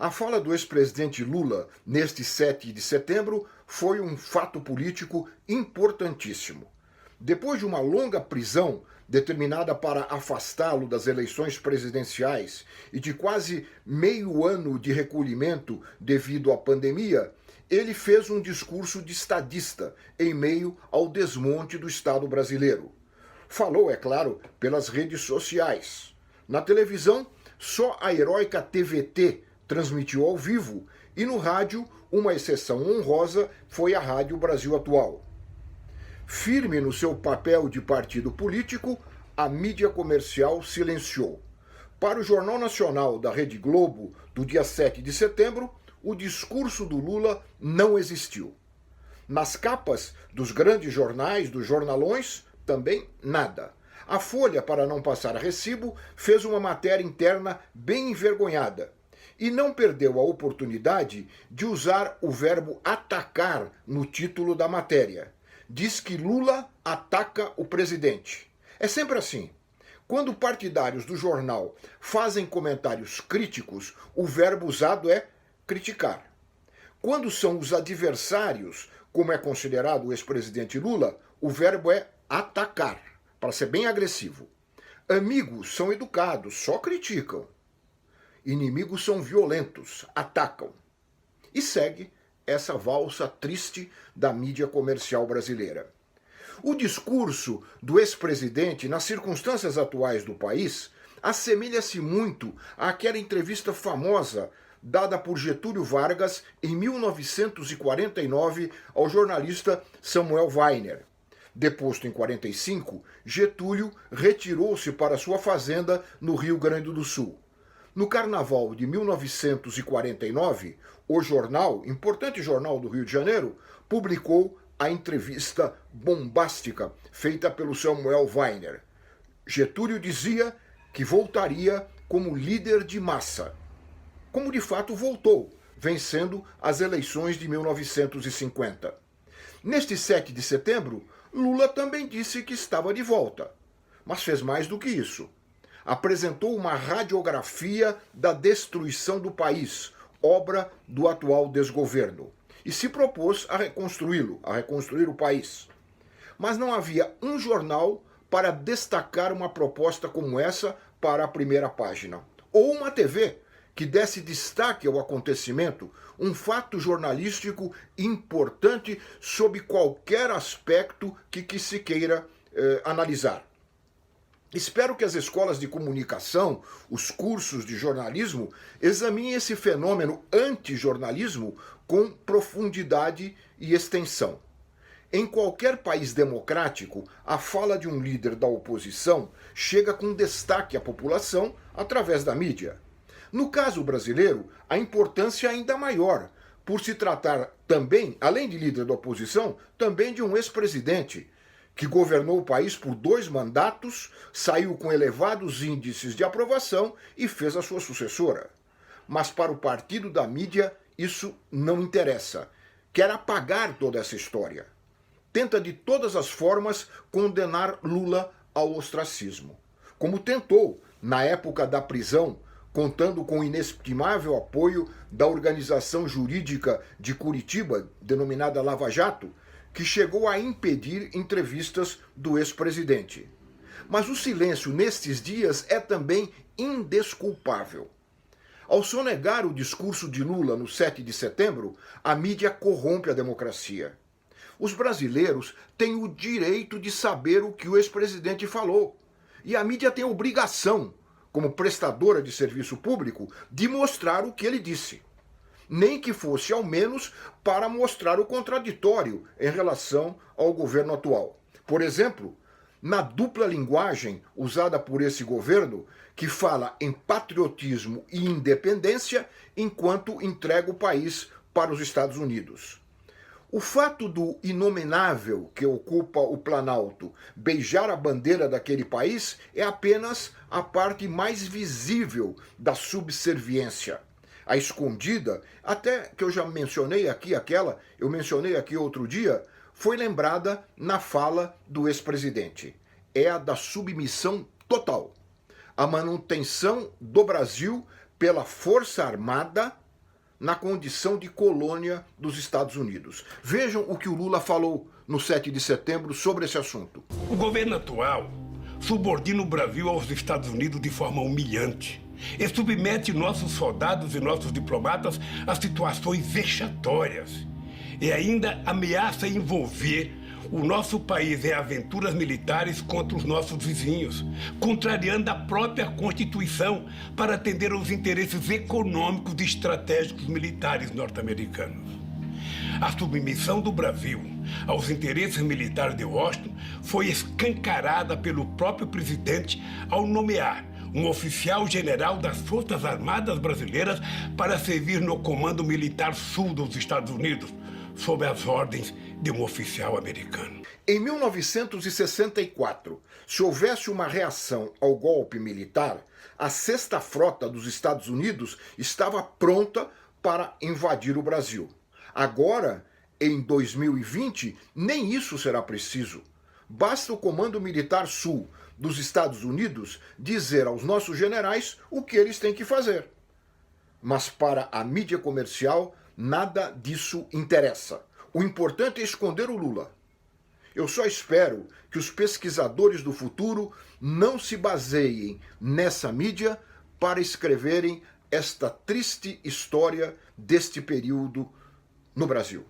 A fala do ex-presidente Lula neste 7 de setembro foi um fato político importantíssimo. Depois de uma longa prisão determinada para afastá-lo das eleições presidenciais e de quase meio ano de recolhimento devido à pandemia, ele fez um discurso de estadista em meio ao desmonte do Estado brasileiro. Falou, é claro, pelas redes sociais. Na televisão, só a heróica TVT transmitiu ao vivo e no rádio, uma exceção honrosa foi a Rádio Brasil Atual. Firme no seu papel de partido político, a mídia comercial silenciou. Para o Jornal Nacional da Rede Globo, do dia 7 de setembro, o discurso do Lula não existiu. Nas capas dos grandes jornais, dos jornalões, também nada. A Folha, para não passar a recibo, fez uma matéria interna bem envergonhada e não perdeu a oportunidade de usar o verbo atacar no título da matéria. Diz que Lula ataca o presidente. É sempre assim. Quando partidários do jornal fazem comentários críticos, o verbo usado é criticar. Quando são os adversários, como é considerado o ex-presidente Lula, o verbo é atacar, para ser bem agressivo. Amigos são educados, só criticam. Inimigos são violentos, atacam. E segue essa valsa triste da mídia comercial brasileira. O discurso do ex-presidente, nas circunstâncias atuais do país, assemelha-se muito àquela entrevista famosa dada por Getúlio Vargas em 1949 ao jornalista Samuel Weiner. Deposto em 1945, Getúlio retirou-se para sua fazenda no Rio Grande do Sul. No Carnaval de 1949, o jornal, importante jornal do Rio de Janeiro, publicou a entrevista bombástica feita pelo Samuel Weiner. Getúlio dizia que voltaria como líder de massa, como de fato voltou, vencendo as eleições de 1950. Neste 7 de setembro, Lula também disse que estava de volta, mas fez mais do que isso. Apresentou uma radiografia da destruição do país, obra do atual desgoverno, e se propôs a reconstruí-lo, a reconstruir o país. Mas não havia um jornal para destacar uma proposta como essa para a primeira página, ou uma TV que desse destaque ao acontecimento, um fato jornalístico importante sob qualquer aspecto que se queira analisar. Espero que as escolas de comunicação, os cursos de jornalismo, examinem esse fenômeno antijornalismo com profundidade e extensão. Em qualquer país democrático, a fala de um líder da oposição chega com destaque à população através da mídia. No caso brasileiro, a importância é ainda maior, por se tratar também, além de líder da oposição, também de um ex-presidente, que governou o país por 2 mandatos, saiu com elevados índices de aprovação e fez a sua sucessora. Mas para o partido da mídia, isso não interessa. Quer apagar toda essa história. Tenta de todas as formas condenar Lula ao ostracismo. Como tentou, na época da prisão, contando com o inestimável apoio da organização jurídica de Curitiba, denominada Lava Jato, que chegou a impedir entrevistas do ex-presidente. Mas o silêncio nestes dias é também indesculpável. Ao sonegar o discurso de Lula no 7 de setembro, a mídia corrompe a democracia. Os brasileiros têm o direito de saber o que o ex-presidente falou. E a mídia tem a obrigação, como prestadora de serviço público, de mostrar o que ele disse. Nem que fosse ao menos para mostrar o contraditório em relação ao governo atual. Por exemplo, na dupla linguagem usada por esse governo, que fala em patriotismo e independência, enquanto entrega o país para os Estados Unidos. O fato do inominável que ocupa o Planalto beijar a bandeira daquele país é apenas a parte mais visível da subserviência. A escondida, até que eu já mencionei aqui eu mencionei aqui outro dia, foi lembrada na fala do ex-presidente. É a da submissão total. A manutenção do Brasil pela Força Armada na condição de colônia dos Estados Unidos. Vejam o que o Lula falou no 7 de setembro sobre esse assunto. O governo atual subordina o Brasil aos Estados Unidos de forma humilhante e submete nossos soldados e nossos diplomatas a situações vexatórias e ainda ameaça envolver o nosso país em aventuras militares contra os nossos vizinhos, contrariando a própria Constituição para atender aos interesses econômicos e estratégicos militares norte-americanos. A submissão do Brasil aos interesses militares de Washington foi escancarada pelo próprio presidente ao nomear um oficial general das Forças Armadas Brasileiras para servir no Comando Militar Sul dos Estados Unidos, sob as ordens de um oficial americano. Em 1964, se houvesse uma reação ao golpe militar, a Sexta Frota dos Estados Unidos estava pronta para invadir o Brasil. Agora, em 2020, nem isso será preciso. Basta o Comando Militar Sul dos Estados Unidos dizer aos nossos generais o que eles têm que fazer. Mas para a mídia comercial, nada disso interessa. O importante é esconder o Lula. Eu só espero que os pesquisadores do futuro não se baseiem nessa mídia para escreverem esta triste história deste período no Brasil.